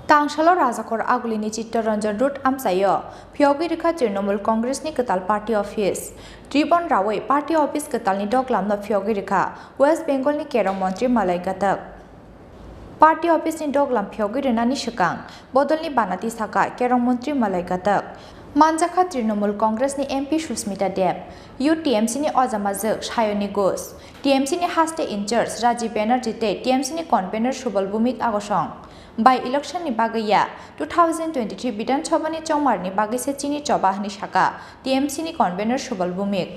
Tangsalo Rajakhor Agulini Chittaranjan Road Amchaio Phiyogwi Rwkha Trinamool Congress ni Kwtal Party Office Tribon Rawai Party Office Kwtal ni Doglam no Phiyogwi Rwkha West Bengal ni Khorang Montri Malai Katak Party Office ni Doglam Phiyogwi Rwkha Shikang Bodol ni Banati Saka Khorang Montri Malai Katak Manjakha Trinamool Congress ni MP Susmita Deb UTMC ni Ojamajak Sayoni Ghosh TMC ni Haste in charge Rajiv Banerjee te TMC ni convener Subal Bhumik Agosong By election ni bagaya 2023 Bidan Sabha ni Chongmar ni bagay se Chini Chobah ni Shaka TMC ni convener Subal Bhumik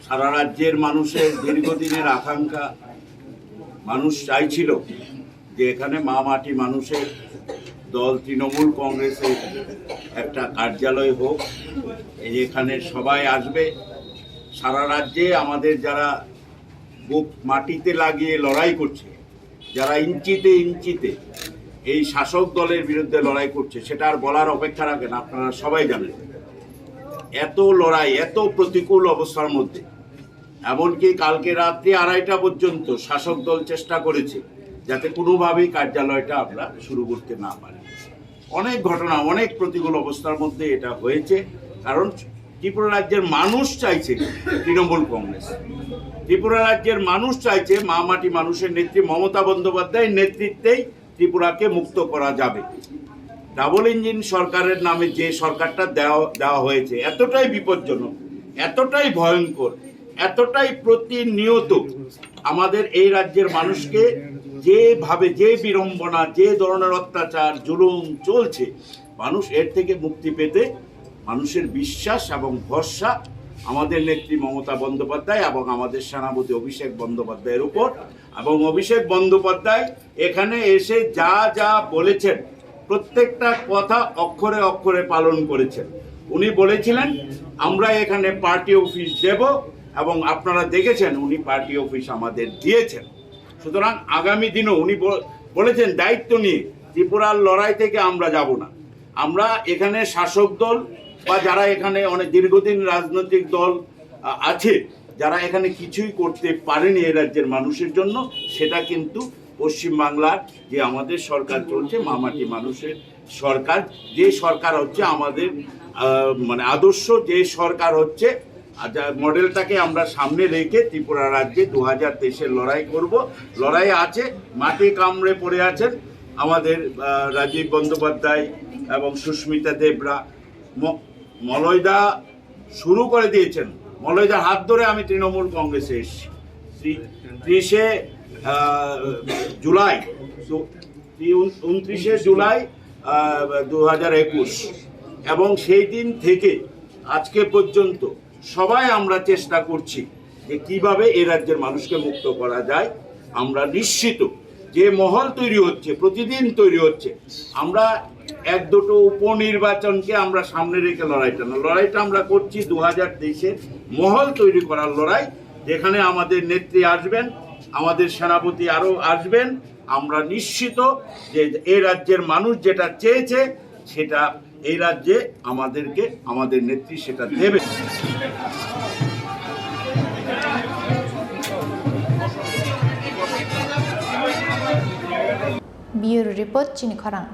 সারা রাজ্যের মানুষের দীর্ঘদিনের আকাঙ্ক্ষা মানুষ চাইছিল যে এখানে মা মাটি মানুষের দল তৃণমূল কংগ্রেসের একটা কার্যালয় হোক এখানে সবাই আসবে সারা রাজ্যে আমাদের যারা বুক মাটিতে লাগিয়ে লড়াই করছে যারা ইঞ্চিতে ইঞ্চিতে এই শাসক দলের বিরুদ্ধে লড়াই করছে সেটা আর বলার অপেক্ষা রাখেন আপনারা সবাই জানেন এত লড়াই এত প্রতিকূল অবস্থার মধ্যে এমনকি কালকে রাত্রি 2:30 পর্যন্ত শাসক দল চেষ্টা করেছে যাতে কোনোভাবেই কার্যালয়টা আমরা শুরু করতে না পারি অনেক ঘটনা অনেক প্রতিকূল অবস্থার মধ্যে এটা হয়েছে কারণ ত্রিপুরা রাজ্যের মানুষ চাইছে তৃণমূল কংগ্রেস ত্রিপুরা রাজ্যের মানুষ চাইছে মা মাটি মানুষের নেত্রী মমতা বন্দ্যোপাধ্যায়ের নেতৃত্বেই ত্রিপুরাকে মুক্ত করা যাবে ডাবল ইঞ্জিন সরকারের নামে যে সরকারটা দেওয়া হয়েছে এতটাই বিপজ্জনক এতটাই ভয়ঙ্কর এতটাই প্রতিনিয়ত আমাদের এই রাজ্যের মানুষকে যেভাবে যে বিড়ম্বনা যে ধরনের অত্যাচার জুলুম চলছে মানুষ এর থেকে মুক্তি পেতে মানুষের বিশ্বাস এবং ভরসা আমাদের নেত্রী মমতা বন্দ্যোপাধ্যায় এবং আমাদের সেনাপতি অভিষেক বন্দ্যোপাধ্যায়ের উপর এবং অভিষেক বন্দ্যোপাধ্যায় এখানে এসে যা যা বলেছেন প্রত্যেকটা কথা অক্ষরে অক্ষরে পালন করেছেন উনি বলেছিলেন আমরা এখানে পার্টি অফিস দেব এবং আপনারা দেখেছেন উনি পার্টি অফিস আমাদের দিয়েছেন সুতরাং আগামী দিনও উনি বলেছেন দায়িত্ব নিয়ে ত্রিপুরার লড়াই থেকে আমরা যাব না আমরা এখানে শাসক দল বা যারা এখানে অনেক দীর্ঘদিন রাজনৈতিক দল আছে যারা এখানে কিছুই করতে পারেনি এই রাজ্যের মানুষের জন্য সেটা কিন্তু পশ্চিমবাংলার যে আমাদের সরকার চলছে মামাটি মানুষের সরকার যে সরকার হচ্ছে আমাদের মানে আদর্শ যে সরকার হচ্ছে মডেলটাকে আমরা সামনে রেখে ত্রিপুরা রাজ্যে 2023-এর লড়াই করব লড়াই আছে মাটি কামড়ে পড়ে আছেন আমাদের রাজীব বন্দ্যোপাধ্যায় এবং সুস্মিতা দেবরা মলয়দা শুরু করে দিয়েছেন মলয়দার হাত ধরে আমি তৃণমূল কংগ্রেসে এসেছি 30 জুলাই 29 জুলাই 2021 এবং সেই দিন থেকে আজকে পর্যন্ত সবাই আমরা চেষ্টা করছি যে কিভাবে এই রাজ্যের মানুষকে মুক্ত করা যায় আমরা নিশ্চিত যে মহল তৈরি হচ্ছে প্রতিদিন তৈরি হচ্ছে আমরা এক দুটো উপনির্বাচনকে আমরা সামনে রেখে লড়াইটা আমরা করছি 2023-এর মহল তৈরি করার লড়াই যেখানে আমাদের নেত্রী আসবেন আমাদের সেনাপতি আরও আসবেন আমরা নিশ্চিত যে এই রাজ্যের মানুষ যেটা চেয়েছে সেটা এই রাজ্যে আমাদেরকে আমাদের নেত্রী সেটা দেবে ব্যুরো রিপোর্ট চিনি খরাং।